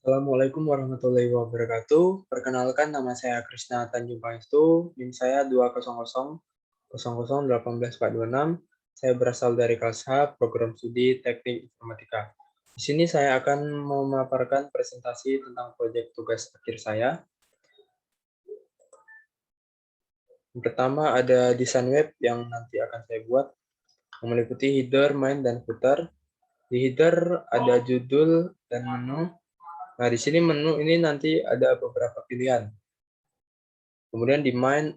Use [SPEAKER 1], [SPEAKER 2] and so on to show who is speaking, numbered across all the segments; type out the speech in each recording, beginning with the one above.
[SPEAKER 1] Assalamualaikum warahmatullahi wabarakatuh. Perkenalkan, nama saya Krisna Tanjung Pangestu, NIM saya 20000018426. Saya berasal dari kelas H, program studi Teknik Informatika. Di sini saya akan memaparkan presentasi tentang proyek tugas akhir saya. Yang pertama ada desain web yang nanti akan saya buat, yang meliputi header, main, dan footer. Di header ada judul dan menu. Nah, di sini menu ini nanti ada beberapa pilihan. Kemudian di main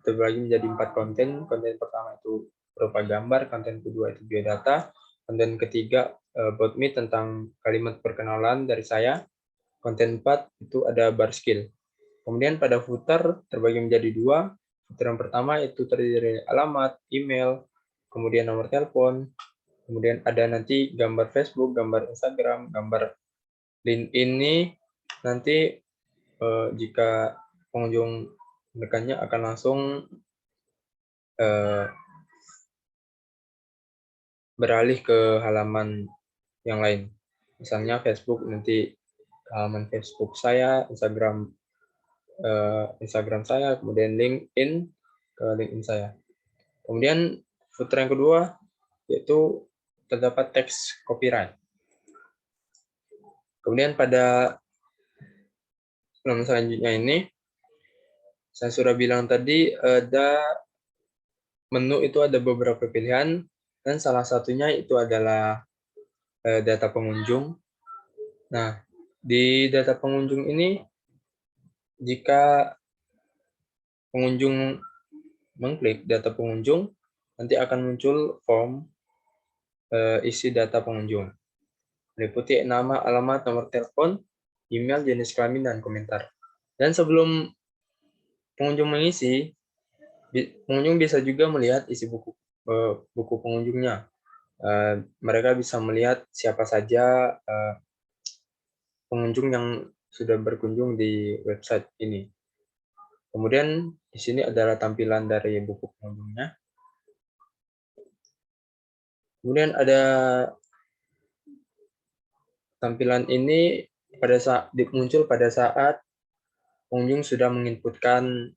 [SPEAKER 1] terbagi menjadi 4 konten. Konten pertama itu berupa gambar, konten kedua itu biodata, konten ketiga about me tentang kalimat perkenalan dari saya, konten 4 itu ada bar skill. Kemudian pada footer terbagi menjadi 2. Footer yang pertama itu terdiri dari alamat, email, kemudian nomor telepon, kemudian ada nanti gambar Facebook, gambar Instagram, gambar LinkedIn. Ini nanti jika pengunjung menekannya akan langsung beralih ke halaman yang lain. Misalnya Facebook, nanti halaman Facebook saya, Instagram saya, kemudian LinkedIn ke LinkedIn saya. Kemudian footer yang kedua yaitu terdapat teks copyright. Kemudian pada halaman selanjutnya ini saya sudah bilang tadi ada menu itu ada beberapa pilihan, dan salah satunya itu adalah data pengunjung. Nah, di data pengunjung ini, jika pengunjung mengklik data pengunjung, nanti akan muncul form isi data pengunjung. Meliputi nama, alamat, nomor telepon, email, jenis kelamin, dan komentar. Dan sebelum pengunjung mengisi, pengunjung bisa juga melihat isi buku pengunjungnya. Mereka bisa melihat siapa saja pengunjung yang sudah berkunjung di website ini. Kemudian di sini adalah tampilan dari buku pengunjungnya. Kemudian ada tampilan ini muncul pada saat pengunjung sudah menginputkan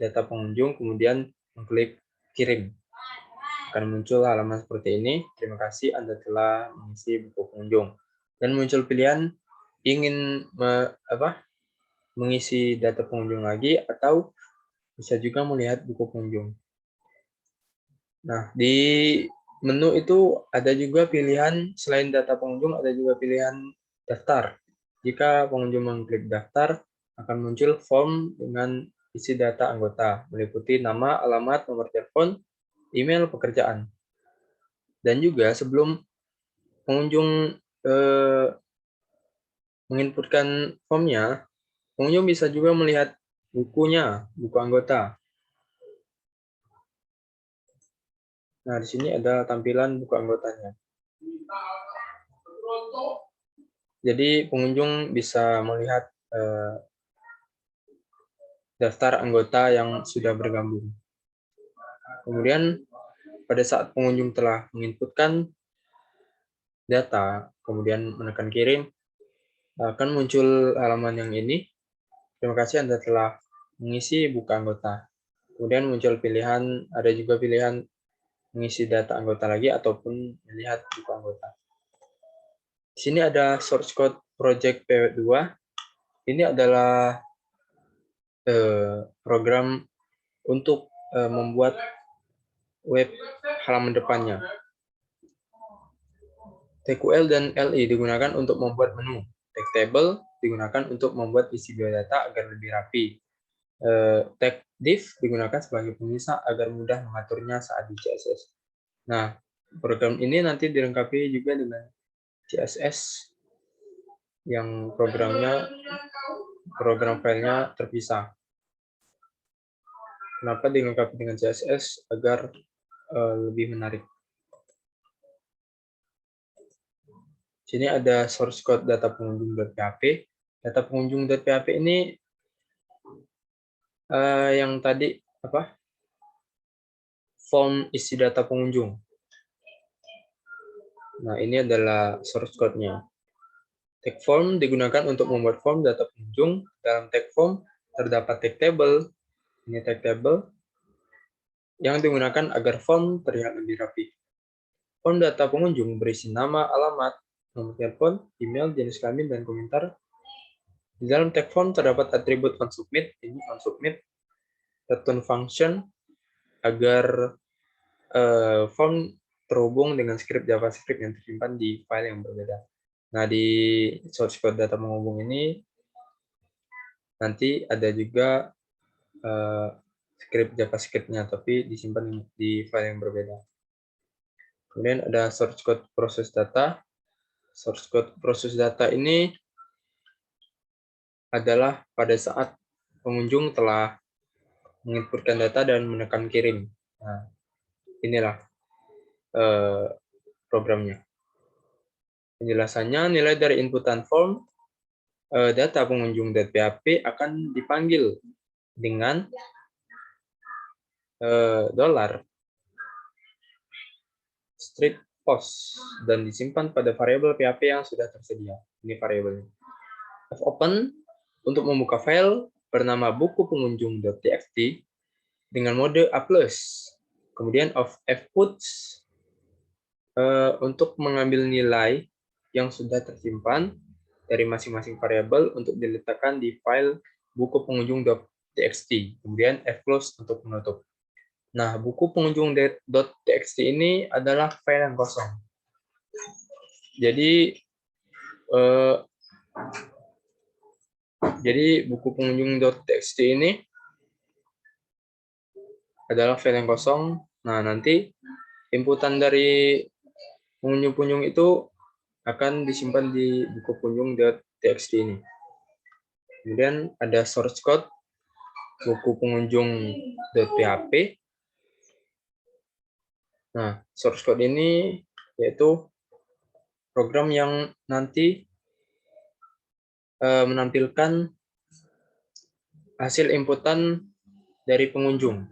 [SPEAKER 1] data pengunjung, kemudian mengklik kirim. Akan muncul halaman seperti ini. Terima kasih Anda telah mengisi buku pengunjung. Dan muncul pilihan ingin mengisi data pengunjung lagi, atau bisa juga melihat buku pengunjung. Nah, di menu itu ada juga pilihan, selain data pengunjung, ada juga pilihan daftar. Jika pengunjung mengklik daftar, akan muncul form dengan isi data anggota, meliputi nama, alamat, nomor telepon, email, pekerjaan. Dan juga sebelum pengunjung menginputkan formnya, pengunjung bisa juga melihat bukunya, buku anggota. Nah, di sini ada tampilan buku anggotanya. Jadi pengunjung bisa melihat daftar anggota yang sudah bergabung. Kemudian pada saat pengunjung telah menginputkan data, kemudian menekan kirim, akan muncul halaman yang ini. Terima kasih Anda telah mengisi buku anggota. Kemudian muncul pilihan, ada juga pilihan mengisi data anggota lagi ataupun melihat buku anggota. Di sini ada source code project PW2. Ini adalah program untuk membuat web halaman depannya. TQL dan LI digunakan untuk membuat menu. Tag table digunakan untuk membuat isi biodata agar lebih rapi. Tag div digunakan sebagai pemisah agar mudah mengaturnya saat di CSS. Nah, program ini nanti dilengkapi juga dengan CSS yang program filenya terpisah. Kenapa dilengkapi dengan CSS? Agar lebih menarik. Sini ada source code data pengunjung.php. Data pengunjung.php ini yang tadi form isi data pengunjung. Nah, ini adalah source code-nya. Tag form digunakan untuk membuat form data pengunjung. Dalam tag form terdapat tag table. Ini tag table yang digunakan agar form terlihat lebih rapi. Form data pengunjung berisi nama, alamat, nomor telepon, email, jenis kelamin, dan komentar. Di dalam tag form terdapat atribut onSubmit, ini onSubmit, return function, agar form terhubung dengan script JavaScript yang tersimpan di file yang berbeda. Nah, di source code data penghubung ini nanti ada juga script JavaScript-nya, tapi disimpan di file yang berbeda. Kemudian ada source code proses data. Source code proses data ini adalah pada saat pengunjung telah menginputkan data dan menekan kirim. Nah, inilah programnya. Penjelasannya, nilai dari inputan form data pengunjung.php akan dipanggil dengan dollar strip post dan disimpan pada variabel PHP yang sudah tersedia. Ini variabelnya. Fopen untuk membuka file bernama buku pengunjung.txt dengan mode A+. Kemudian fputs untuk mengambil nilai yang sudah tersimpan dari masing-masing variabel untuk diletakkan di file buku pengunjung.txt. Kemudian fclose untuk menutup. Nah, buku pengunjung.txt ini adalah file yang kosong. Jadi buku pengunjung.txt ini adalah file yang kosong. Nah, nanti inputan dari pengunjung-pengunjung itu akan disimpan di buku pengunjung.txt ini. Kemudian ada source code buku pengunjung.php. Nah, source code ini yaitu program yang nanti menampilkan hasil inputan dari pengunjung,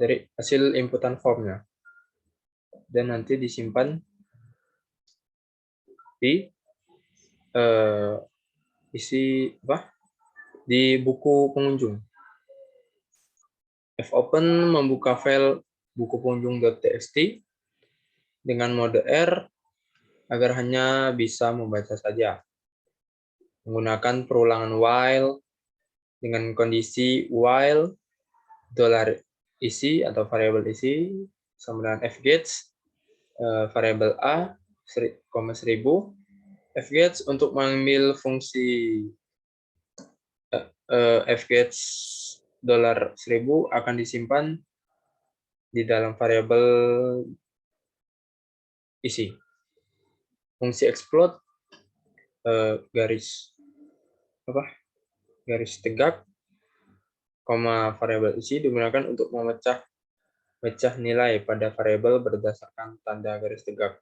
[SPEAKER 1] dari hasil inputan formnya, dan nanti disimpan di di buku pengunjung. Fopen membuka file buku pengunjung.txt dengan mode R agar hanya bisa membaca saja. Menggunakan perulangan while dengan kondisi while $isi atau variabel isi sama dengan fgets variabel A, 1000, fgets untuk mengambil fungsi fgets $1000 akan disimpan di dalam variabel isi. Fungsi explode garis tegak, variabel isi digunakan untuk memecah nilai pada variabel berdasarkan tanda garis tegak.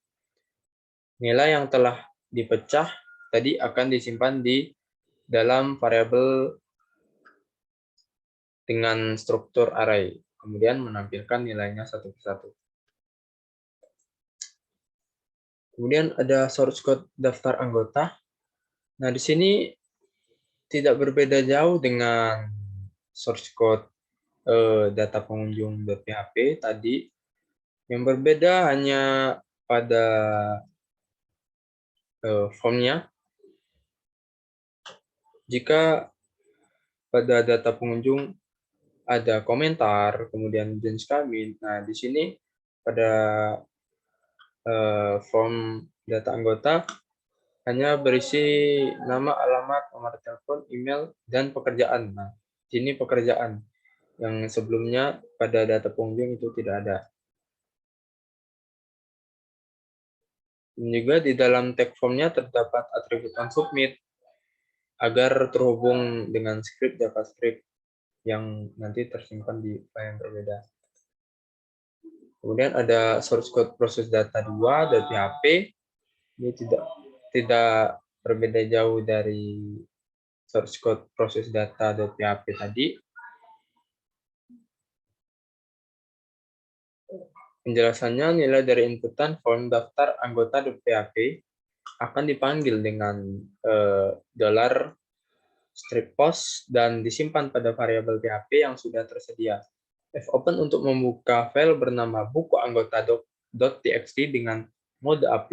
[SPEAKER 1] Nilai yang telah dipecah tadi akan disimpan di dalam variabel dengan struktur array, kemudian menampilkan nilainya satu persatu. Kemudian ada source code daftar anggota. Nah, di sini tidak berbeda jauh dengan source code data pengunjung.php tadi. Yang berbeda hanya pada formnya. Jika pada data pengunjung ada komentar, kemudian jenis kelamin. Nah, di sini pada form data anggota hanya berisi nama, alamat, nomor telepon, email, dan pekerjaan. Nah, ini pekerjaan yang sebelumnya pada data pengunjung itu tidak ada. Dan juga di dalam tag formnya terdapat atribut onSubmit agar terhubung dengan script JavaScript yang nanti tersimpan di file yang berbeda. Kemudian ada source code proses data 2.php. Ini tidak berbeda jauh dari source code proses data.php tadi. Penjelasannya, nilai dari inputan form daftar anggota.php akan dipanggil dengan dollar strip post dan disimpan pada variabel PHP yang sudah tersedia. Fopen untuk membuka file bernama buku anggota.txt dengan mode A+,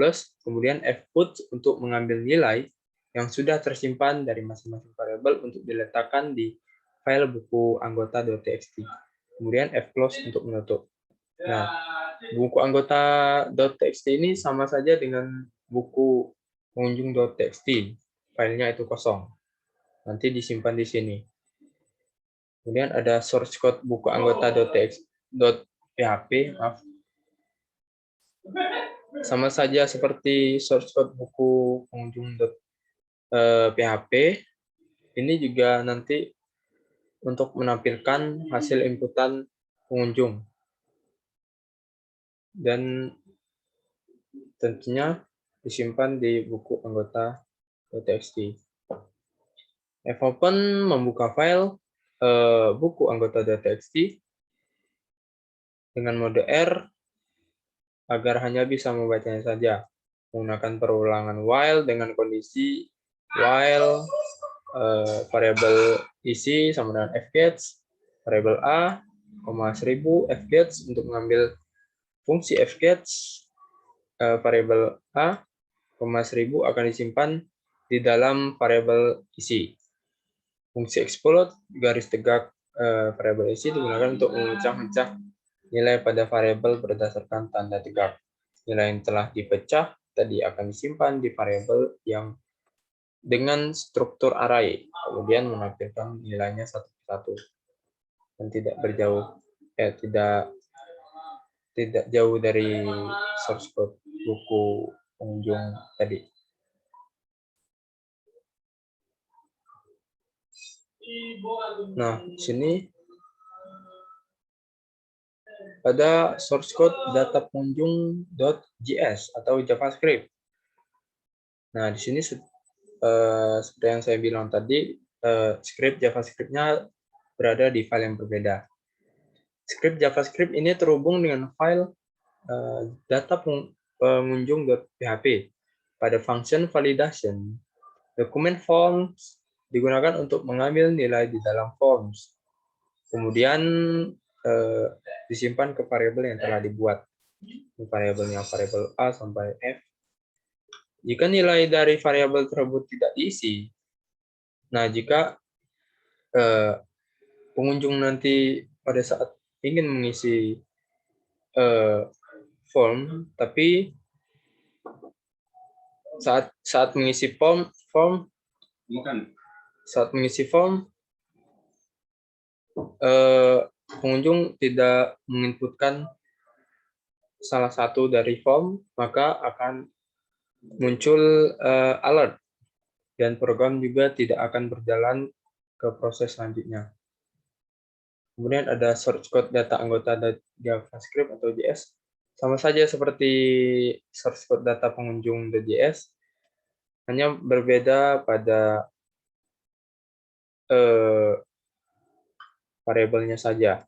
[SPEAKER 1] kemudian fput untuk mengambil nilai yang sudah tersimpan dari masing-masing variabel untuk diletakkan di file buku anggota.txt. Kemudian fclose untuk menutup. Nah, buku anggota.txt ini sama saja dengan buku pengunjung.txt. Filenya itu kosong. Nanti disimpan di sini. Kemudian ada source code buku anggota.php, maaf. Sama saja seperti source code buku pengunjung.php. Ini juga nanti untuk menampilkan hasil inputan pengunjung. Dan tentunya disimpan di buku anggota.txt. Fopen membuka file buku anggota.txt dengan mode R agar hanya bisa membacanya saja. Menggunakan perulangan while dengan kondisi while variabel isi sama dengan fgets, variabel a, 1000 fgets untuk mengambil fungsi fgets, variabel a, 1000 akan disimpan di dalam variabel isi. Fungsi exploit garis tegak variabel isi digunakan untuk memecah-mecah nilai pada variabel berdasarkan tanda tegak. Nilai yang telah dipecah tadi akan disimpan di variabel yang dengan struktur array, kemudian menampilkan nilainya satu persatu dan tidak jauh dari source code buku pengunjung tadi. Nah, di sini ada source code data pengunjung.js atau JavaScript. Nah, di sini seperti yang saya bilang tadi, script JavaScript-nya berada di file yang berbeda. Script JavaScript ini terhubung dengan file data pengunjung.php. Pada function validation, dokumen forms digunakan untuk mengambil nilai di dalam forms. Kemudian disimpan ke variabel yang telah dibuat. Variabelnya variabel A sampai F. Jika nilai dari variabel tersebut tidak diisi, nah jika pengunjung nanti pada saat ingin mengisi form, tapi saat mengisi form pengunjung tidak menginputkan salah satu dari form, maka akan muncul alert dan program juga tidak akan berjalan ke proses selanjutnya. Kemudian ada source code data anggota JavaScript atau JS. Sama saja seperti source code data pengunjung.js, hanya berbeda pada variabelnya saja.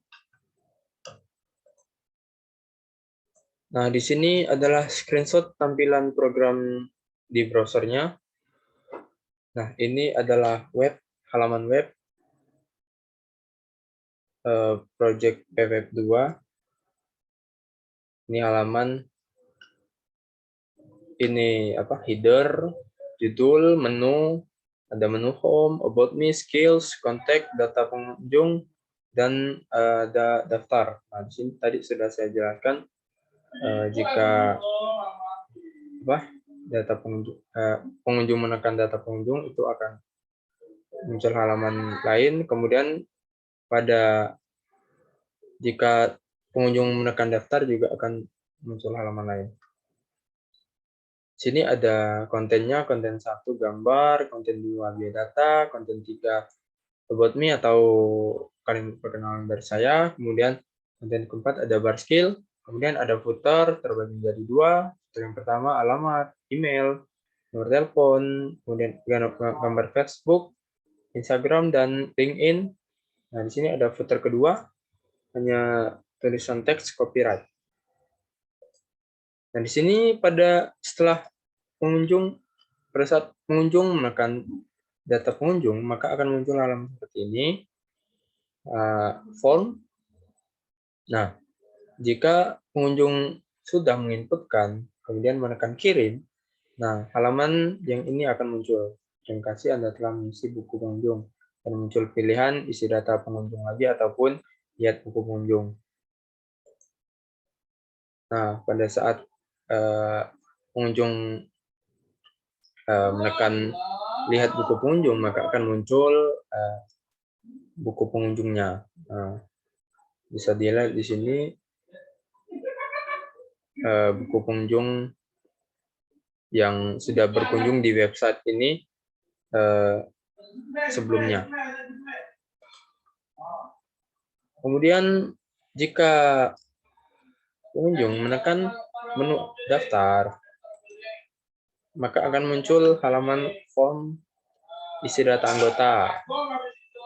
[SPEAKER 1] Nah, di sini adalah screenshot tampilan program di browsernya. Nah, ini adalah halaman web project PWeb2. Ini halaman, ini header, judul, menu, ada menu home, about me, skills, contact, data pengunjung, dan ada daftar. Nah, di sini tadi sudah saya jelaskan jika data pengunjung menekan data pengunjung itu akan muncul halaman lain. Kemudian jika pengunjung menekan daftar juga akan muncul halaman lain. Sini ada kontennya, konten 1 gambar, konten 2 biodata, konten 3 about me atau kalimat perkenalan dari saya, kemudian konten keempat ada bar skill, kemudian ada footer terbagi menjadi 2, footer yang pertama alamat, email, nomor telepon, kemudian gambar Facebook, Instagram, dan LinkedIn. Nah, di sini ada footer kedua, hanya tulisan teks copyright. Nah, di sini setelah pengunjung pada saat pengunjung menekan data pengunjung, maka akan muncul halaman seperti ini, form. Nah, jika pengunjung sudah menginputkan, kemudian menekan kirim, nah halaman yang ini akan muncul. Terima kasih Anda telah mengisi buku pengunjung. Dan muncul pilihan isi data pengunjung lagi ataupun lihat buku pengunjung. Nah, pada saat pengunjung menekan lihat buku pengunjung, maka akan muncul buku pengunjungnya. Nah, bisa dilihat di sini buku pengunjung yang sudah berkunjung di website ini sebelumnya. Kemudian jika pengunjung menekan menu daftar, maka akan muncul halaman form isi data anggota.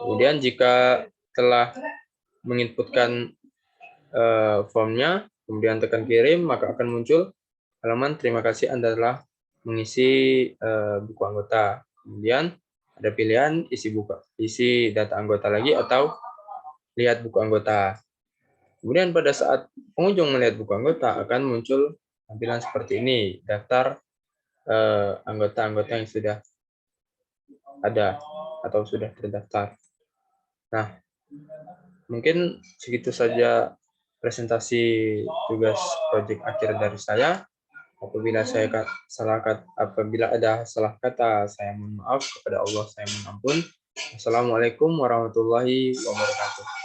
[SPEAKER 1] Kemudian jika telah menginputkan formnya, kemudian tekan kirim, maka akan muncul halaman terima kasih Anda telah mengisi buku anggota. Kemudian ada pilihan isi data anggota lagi atau lihat buku anggota. Kemudian pada saat pengunjung melihat buku anggota akan muncul tampilan seperti ini, daftar anggota-anggota yang sudah ada atau sudah terdaftar. Nah, mungkin segitu saja presentasi tugas proyek akhir dari saya. Apabila ada salah kata, saya mohon maaf. Kepada Allah saya mohon ampun. Assalamualaikum warahmatullahi wabarakatuh.